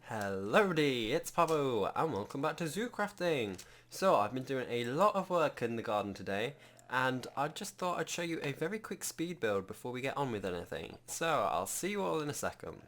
Hello everybody, it's Pablo and welcome back to ZooCrafting. So I've been doing a lot of work in the garden today and I just thought I'd show you a very quick speed build before we get on with anything. So I'll see you all in a second.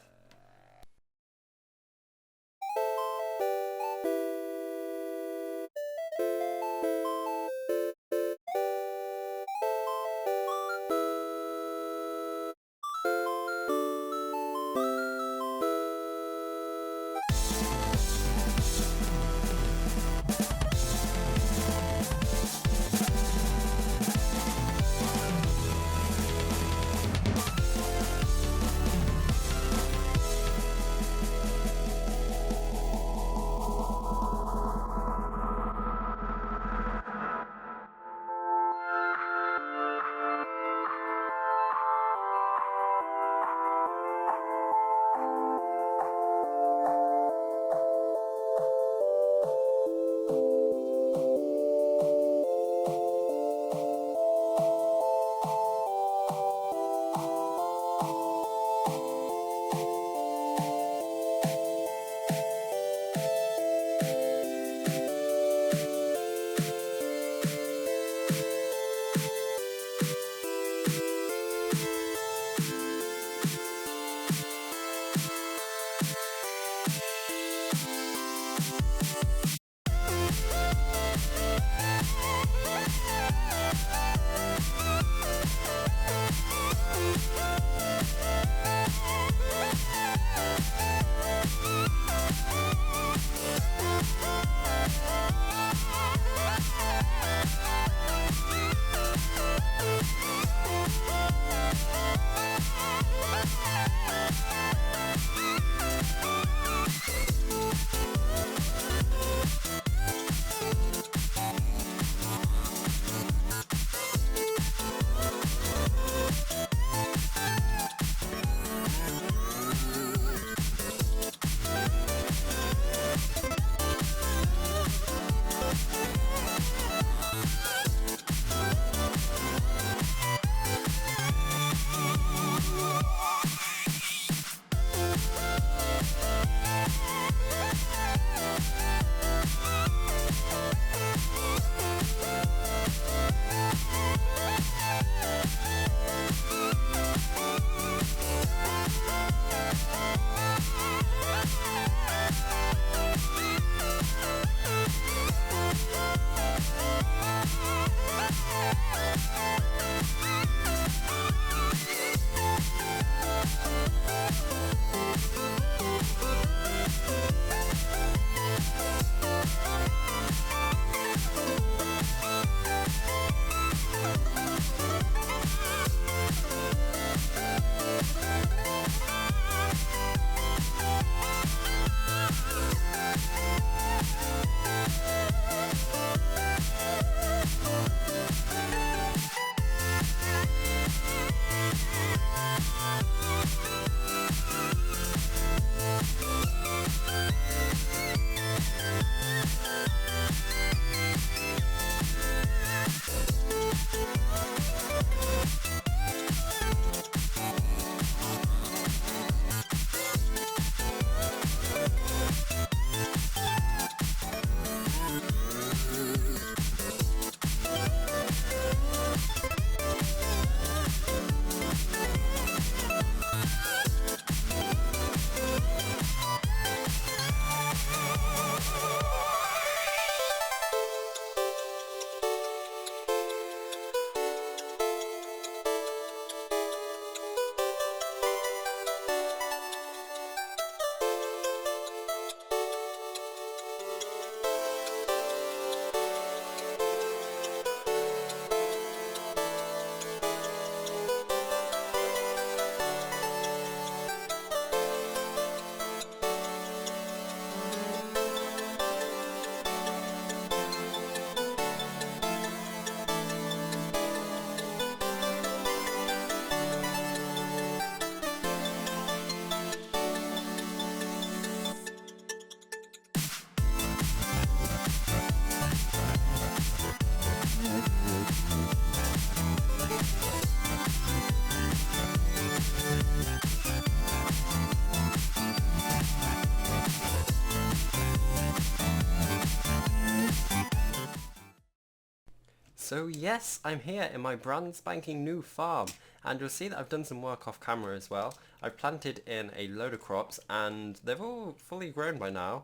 So yes, I'm here in my brand spanking new farm, and you'll see that I've done some work off camera as well. I've planted in a load of crops and they've all fully grown by now,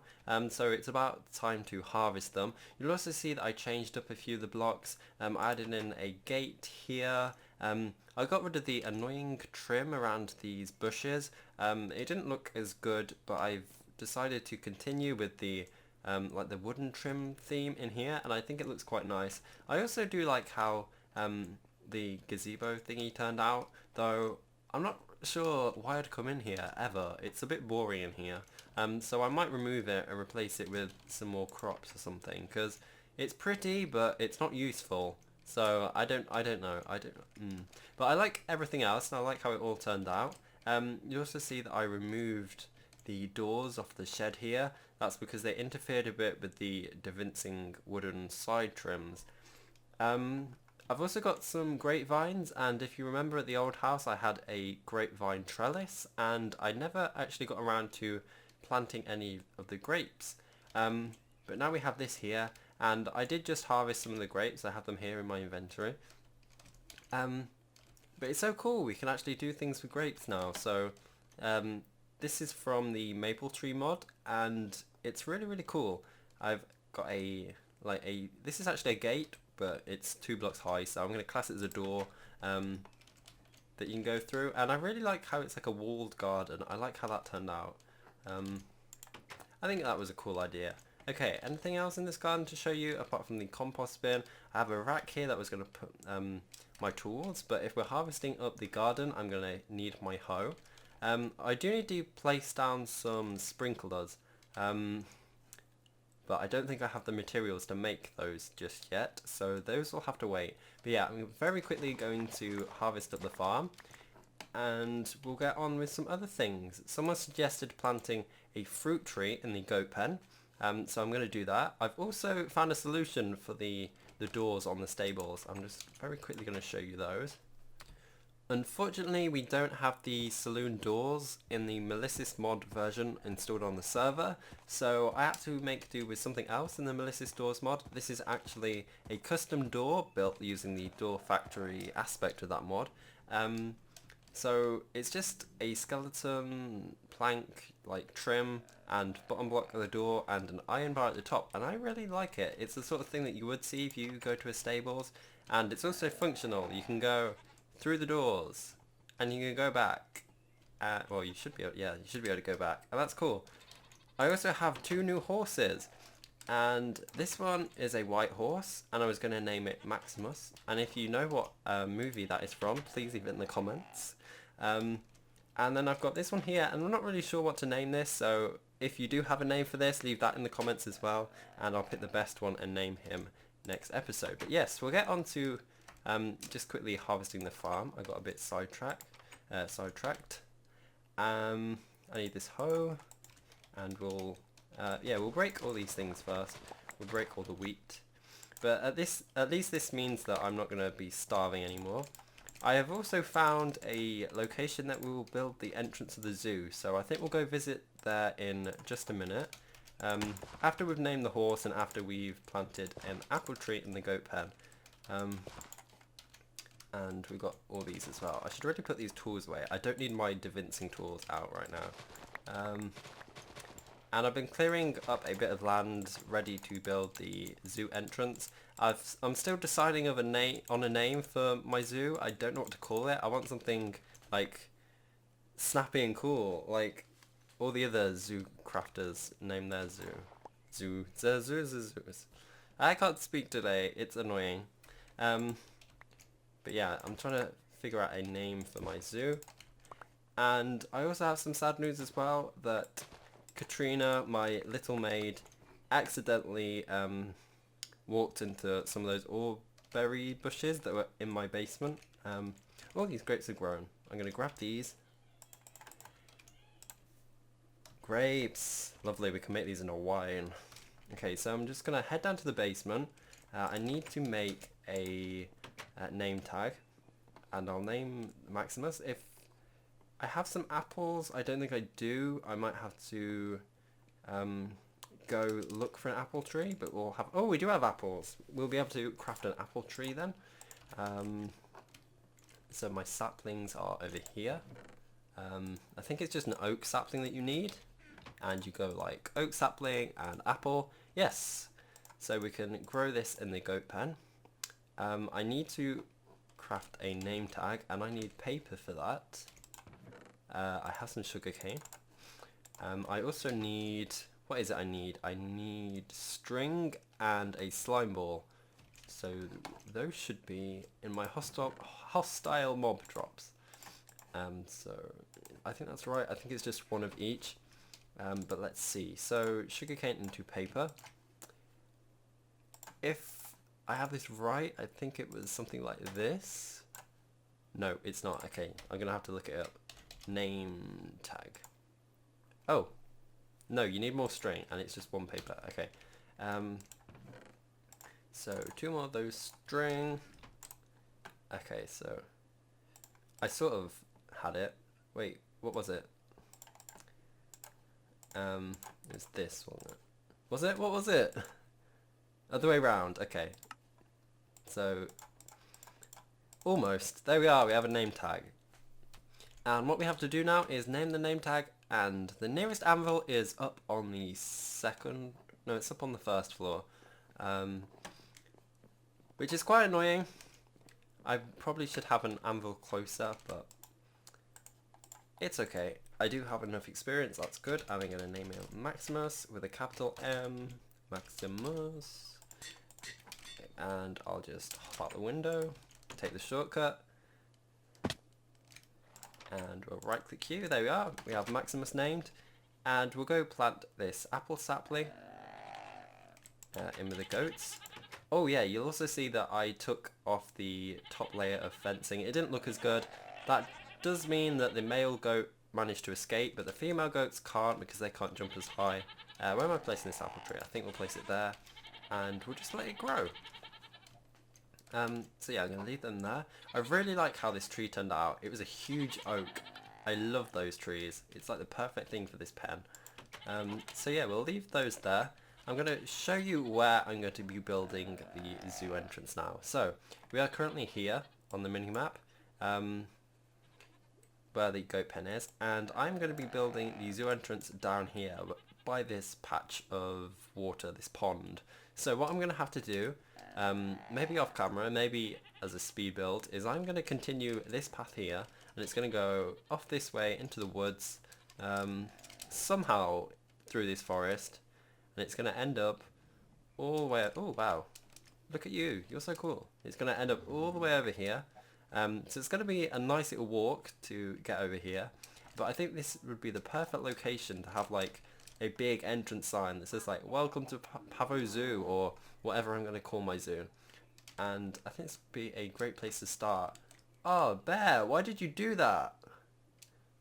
so it's about time to harvest them. You'll also see that I changed up a few of the blocks. I added in a gate here. I got rid of the annoying trim around these bushes. It didn't look as good, but I've decided to continue with the like the wooden trim theme in here, and I think it looks quite nice. I also do like how the gazebo thingy turned out, though I'm not sure why I'd come in here ever. It's a bit boring in here, so I might remove it and replace it with some more crops or something, because it's pretty but it's not useful. So I don't know. But I like everything else, and I like how it all turned out. You also see that I removed the doors off the shed here. That's because they interfered a bit with the DaVincing wooden side trims. I've also got some grapevines, and if you remember at the old house I had a grapevine trellis, and I never actually got around to planting any of the grapes. But now we have this here, and I did just harvest some of the grapes. I have them here in my inventory. But it's so cool, we can actually do things with grapes now. So this is from the maple tree mod, and it's really cool. I've got this is actually a gate, but it's 2 blocks high, so I'm going to class it as a door that you can go through. And I really like how it's like a walled garden. I like how that turned out. I think that was a cool idea. Okay, anything else in this garden to show you apart from the compost bin? I have a rack here that was going to put my tools, but if we're harvesting up the garden, I'm going to need my hoe. I do need to place down some sprinklers, but I don't think I have the materials to make those just yet, so those will have to wait. But yeah, I'm very quickly going to harvest up the farm, and we'll get on with some other things. Someone suggested planting a fruit tree in the goat pen, so I'm going to do that. I've also found a solution for the doors on the stables. I'm just very quickly going to show you those. Unfortunately, we don't have the saloon doors in the Melissus mod version installed on the server, so I have to make do with something else in the Melissus doors mod. This is actually a custom door built using the door factory aspect of that mod. So it's just a skeleton plank like trim and bottom block of the door and an iron bar at the top, and I really like it. It's the sort of thing that you would see if you go to a stables, and it's also functional. You can go through the doors and you can go back. Well, you should be able, yeah, you should be able to go back, and that's cool. I also have 2 new horses, and this one is a white horse, and I was going to name it Maximus, and if you know what movie that is from, please leave it in the comments. And then I've got this one here, and I'm not really sure what to name this, so if you do have a name for this, leave that in the comments as well, and I'll pick the best one and name him next episode. But yes, we'll get on to just quickly harvesting the farm. I got a bit sidetracked. I need this hoe, and we'll break all these things first. We'll break all the wheat, but at least this means that I'm not going to be starving anymore. I have also found a location that we will build the entrance of the zoo, so I think we'll go visit there in just a minute. After we've named the horse and after we've planted an apple tree in the goat pen. And we've got all these as well. I should really put these tools away. I don't need my DaVincing tools out right now. And I've been clearing up a bit of land ready to build the zoo entrance. I'm still deciding on a name for my zoo. I don't know what to call it. I want something like snappy and cool, like all the other Zoocrafters name their zoo. Zoos. I can't speak today. It's annoying. But yeah, I'm trying to figure out a name for my zoo. And I also have some sad news as well, that Katrina, my little maid, accidentally walked into some of those orberry bushes that were in my basement. All these grapes are grown. I'm going to grab these. Grapes! Lovely, we can make these into wine. Okay, so I'm just going to head down to the basement. I need to make a name tag, and I'll name Maximus. If I have some apples, I don't think I do. I might have to go look for an apple tree, but we'll have... Oh, we do have apples. We'll be able to craft an apple tree then. So my saplings are over here. I think it's just an oak sapling that you need. And you go like oak sapling and apple. Yes! So we can grow this in the goat pen. I need to craft a name tag and I need paper for that. I have some sugarcane. I also need... What is it I need? I need string and a slime ball. So those should be in my hostile mob drops. So I think that's right. I think it's just one of each. But let's see. So sugarcane into paper. If I have this right, I think it was something like this. No, it's not. Okay, I'm gonna have to look it up. Name tag. Oh, no, you need more string, and it's just one paper. Okay. So 2 more of those string. Okay, so I sort of had it. Wait, what was it? It was this, wasn't it? Was it? What was it? Other way round. Okay. So almost. There we are. We have a name tag. And what we have to do now is name the name tag, and the nearest anvil is up on the second... No, it's up on the first floor. Which is quite annoying. I probably should have an anvil closer, but it's okay. I do have enough experience, that's good. I'm going to name it Maximus with a capital M. Maximus. And I'll just hop out the window, take the shortcut. And we'll right click here, there we are, we have Maximus named, and we'll go plant this apple sapling in with the goats. Oh yeah, you'll also see that I took off the top layer of fencing. It didn't look as good. That does mean that the male goat managed to escape, but the female goats can't because they can't jump as high. Where am I placing this apple tree? I think we'll place it there, and we'll just let it grow. So yeah, I'm going to leave them there. I really like how this tree turned out. It was a huge oak. I love those trees. It's like the perfect thing for this pen. So yeah, we'll leave those there. I'm going to show you where I'm going to be building the zoo entrance now. So we are currently here on the minimap, where the goat pen is, and I'm going to be building the zoo entrance down here by this patch of water, this pond. So what I'm going to have to do, maybe off camera, maybe as a speed build, is I'm going to continue this path here, and it's going to go off this way into the woods, somehow through this forest, and it's going to end up all the way... Oh wow, look at you, you're so cool. It's going to end up all the way over here. So it's going to be a nice little walk to get over here, but I think this would be the perfect location to have like a big entrance sign that says like "Welcome to Pavo Zoo" or whatever I'm going to call my zoo. And I think this would be a great place to start. Oh, bear, why did you do that?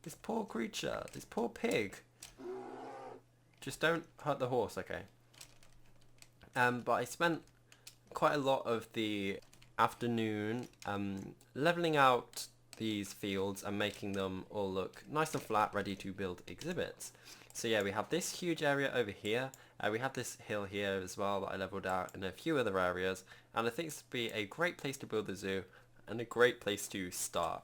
This poor creature, this poor pig. Just don't hurt the horse, okay? But I spent quite a lot of the afternoon leveling out these fields and making them all look nice and flat, ready to build exhibits. So yeah, we have this huge area over here. We have this hill here as well that I leveled out, and a few other areas. And I think this would be a great place to build the zoo and a great place to start.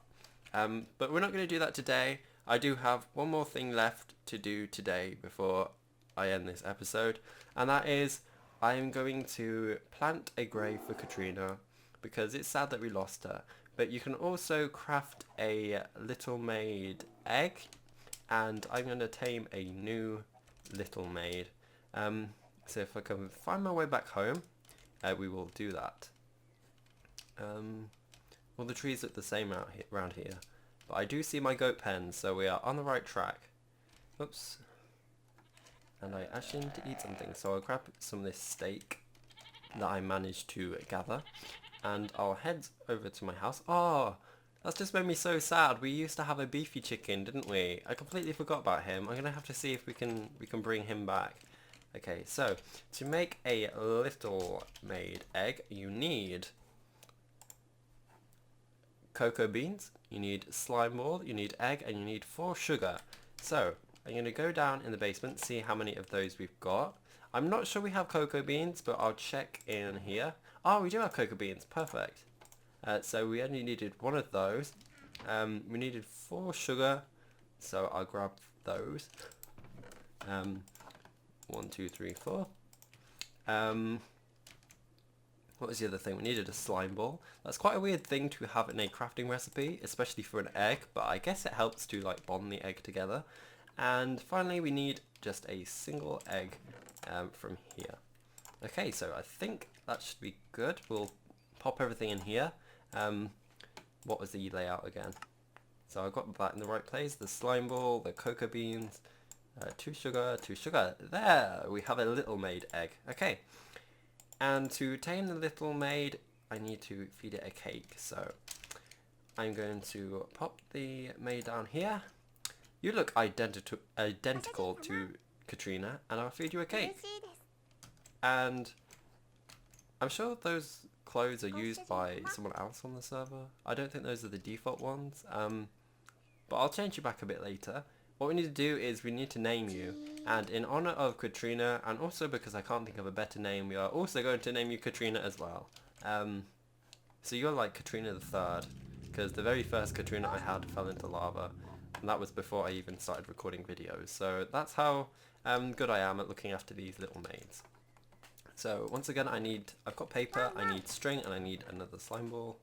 But we're not going to do that today. I do have one more thing left to do today before I end this episode, and that is I am going to plant a grave for Katrina, because it's sad that we lost her. But you can also craft a little maid egg, and I'm going to tame a new little maid. So if I can find my way back home, we will do that. Well, the trees look the same around here, but I do see my goat pen, so we are on the right track. Oops. And I actually need to eat something, so I'll grab some of this steak that I managed to gather, and I'll head over to my house. Oh, that's just made me so sad. We used to have a beefy chicken, didn't we? I completely forgot about him. I'm gonna have to see if we can bring him back. Okay, so to make a little maid egg, you need cocoa beans, you need slime ball, you need egg, and you need 4 sugar. So I'm going to go down in the basement, see how many of those we've got. I'm not sure we have cocoa beans, but I'll check in here. Oh, we do have cocoa beans. Perfect. So we only needed one of those. We needed 4 sugar, so I'll grab those. 1, 2, 3, 4. What was the other thing? We needed a slime ball. That's quite a weird thing to have in a crafting recipe, especially for an egg, but I guess it helps to like bond the egg together. And finally we need just a single egg from here. Okay, so I think that should be good. We'll pop everything in here. What was the layout again? So I got that in the right place. The slime ball, the cocoa beans, 2 sugar, 2 sugar. There! We have a little maid egg. Okay. And to tame the little maid, I need to feed it a cake. So I'm going to pop the maid down here. You look identical to Katrina, and I'll feed you a cake. And I'm sure those clothes are used by someone else on the server. I don't think those are the default ones. But I'll change you back a bit later. What we need to do is we need to name you, and in honor of Katrina, and also because I can't think of a better name, we are also going to name you Katrina as well. So you're like Katrina the Third, because the very first Katrina I had fell into lava, and that was before I even started recording videos. So that's how good I am at looking after these little maids. So once again, I've got paper, I need string, and I need another slime ball,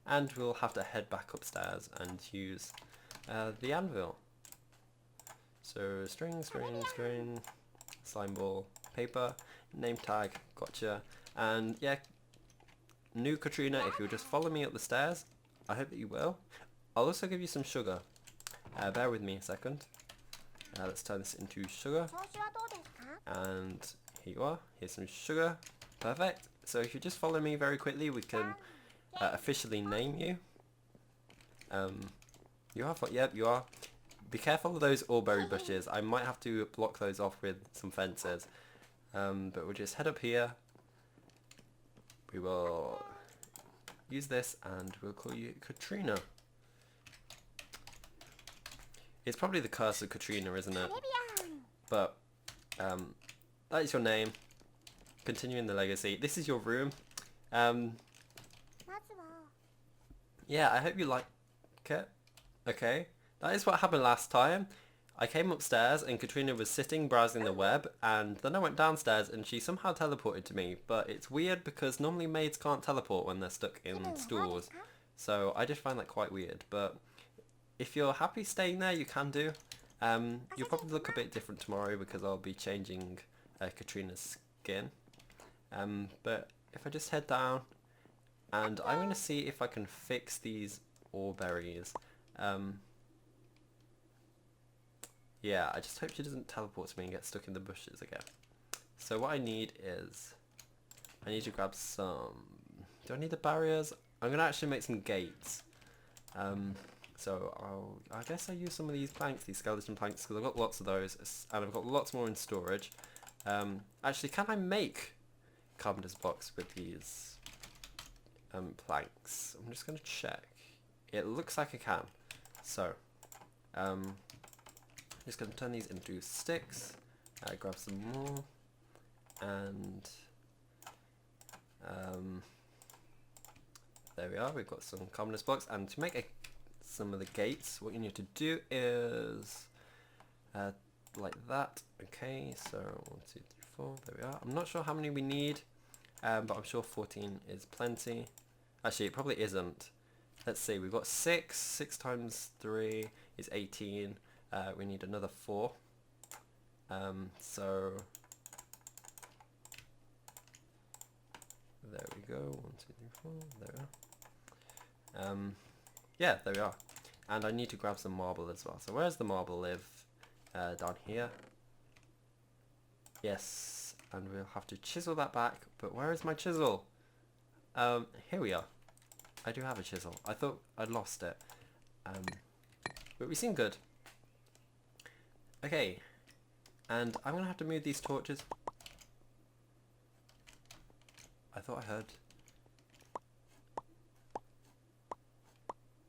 and we'll have to head back upstairs and use the anvil. So string, slime ball, paper, name tag, gotcha. And yeah, new Katrina, if you'll just follow me up the stairs, I hope that you will. I'll also give you some sugar. Bear with me a second. Let's turn this into sugar. And here you are, here's some sugar. Perfect. So if you just follow me very quickly, we can officially name you. You are, yep, you are. Be careful of those allberry bushes. I might have to block those off with some fences. But we'll just head up here. We will use this and we'll call you Katrina. It's probably the curse of Katrina, isn't it? But that is your name. Continuing the legacy. This is your room. Yeah, I hope you like it. Okay. That is what happened last time. I came upstairs and Katrina was sitting browsing the web, and then I went downstairs and she somehow teleported to me. But it's weird because normally maids can't teleport when they're stuck in stores. So I just find that quite weird. But if you're happy staying there, you can do. You'll probably look a bit different tomorrow because I'll be changing Katrina's skin. But if I just head down, and I'm going to see if I can fix these ore berries. Yeah, I just hope she doesn't teleport to me and get stuck in the bushes again. So what I need is, I need to grab some, do I need the barriers? I'm going to actually make some gates. So I guess I'll use some of these planks, these skeleton planks, because I've got lots of those, and I've got lots more in storage. Actually, can I make carpenter's blocks with these planks? I'm just going to check. It looks like I can. So, I'm just going to turn these into sticks, grab some more, and there we are, we've got some carpenter's blocks. And to make some of the gates, what you need to do is like that. Okay, so 1, 2, 3, 4, there we are. I'm not sure how many we need, but I'm sure 14 is plenty. Actually, it probably isn't. Let's see, we've got 6. 6 times 3 is 18. We need another 4. So there we go. 1, 2, 3, 4. There we are. Yeah, there we are. And I need to grab some marble as well. So where's the marble live? Down here. Yes, and we'll have to chisel that back. But where is my chisel? Here we are. I do have a chisel. I thought I'd lost it. But we seem good. Okay. And I'm going to have to move these torches. I thought I heard...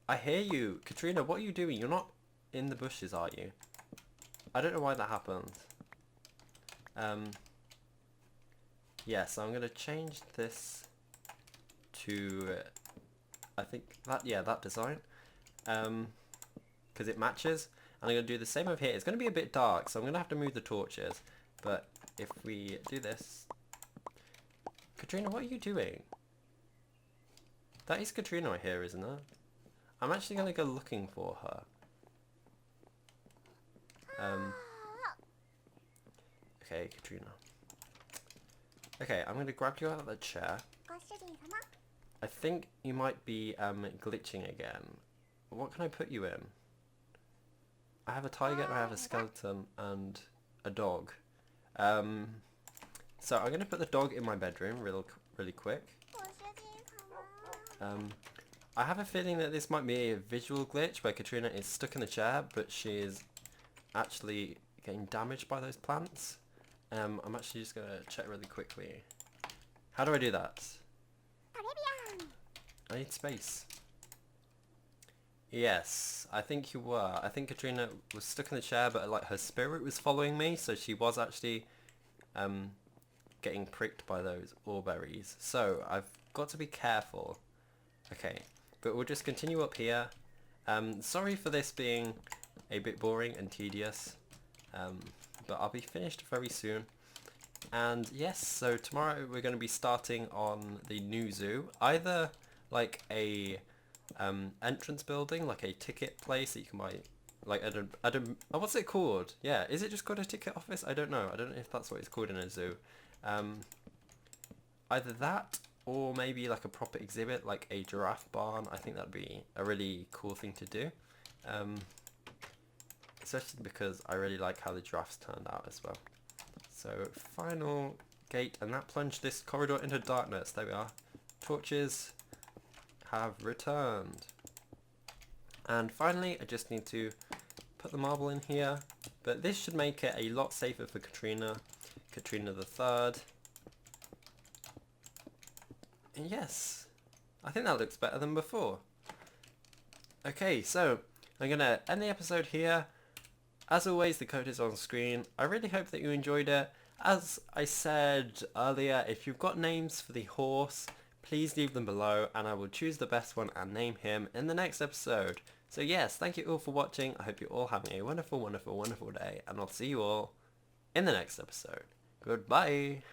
I hear you. Katrina, what are you doing? You're not in the bushes, are you? I don't know why that happens. Yeah, so I'm going to change this to, I think, that design. Because it matches. And I'm going to do the same over here. It's going to be a bit dark, so I'm going to have to move the torches. But if we do this... Katrina, what are you doing? That is Katrina right here, isn't it? I'm actually going to go looking for her. Okay, Katrina. Okay, I'm going to grab you out of the chair. I think you might be glitching again. What can I put you in? I have a tiger, I have a skeleton, and a dog. So I'm going to put the dog in my bedroom really quick. I have a feeling that this might be a visual glitch where Katrina is stuck in the chair, but she is actually getting damaged by those plants. I'm actually just going to check really quickly. How do I do that? I need space. Yes, I think you were. I think Katrina was stuck in the chair, but like her spirit was following me, so she was actually getting pricked by those oreberries. So I've got to be careful. Okay, but we'll just continue up here. Sorry for this being a bit boring and tedious, but I'll be finished very soon. And yes, so tomorrow we're going to be starting on the new zoo. Either like a entrance building, like a ticket place that you can buy, like oh, what's it called? Yeah, is it just called a ticket office? I don't know. I don't know if that's what it's called in a zoo. Either that, or maybe like a proper exhibit, like a giraffe barn. I think that'd be a really cool thing to do. Especially because I really like how the giraffes turned out as well. So final gate, and that plunged this corridor into darkness. There we are. Torches have returned. And finally, I just need to put the marble in here. But this should make it a lot safer for Katrina the Third. And yes, I think that looks better than before. Okay, so I'm going to end the episode here. As always, the code is on screen. I really hope that you enjoyed it. As I said earlier, if you've got names for the horse, please leave them below and I will choose the best one and name him in the next episode. So yes, thank you all for watching. I hope you're all having a wonderful, wonderful, wonderful day, and I'll see you all in the next episode. Goodbye!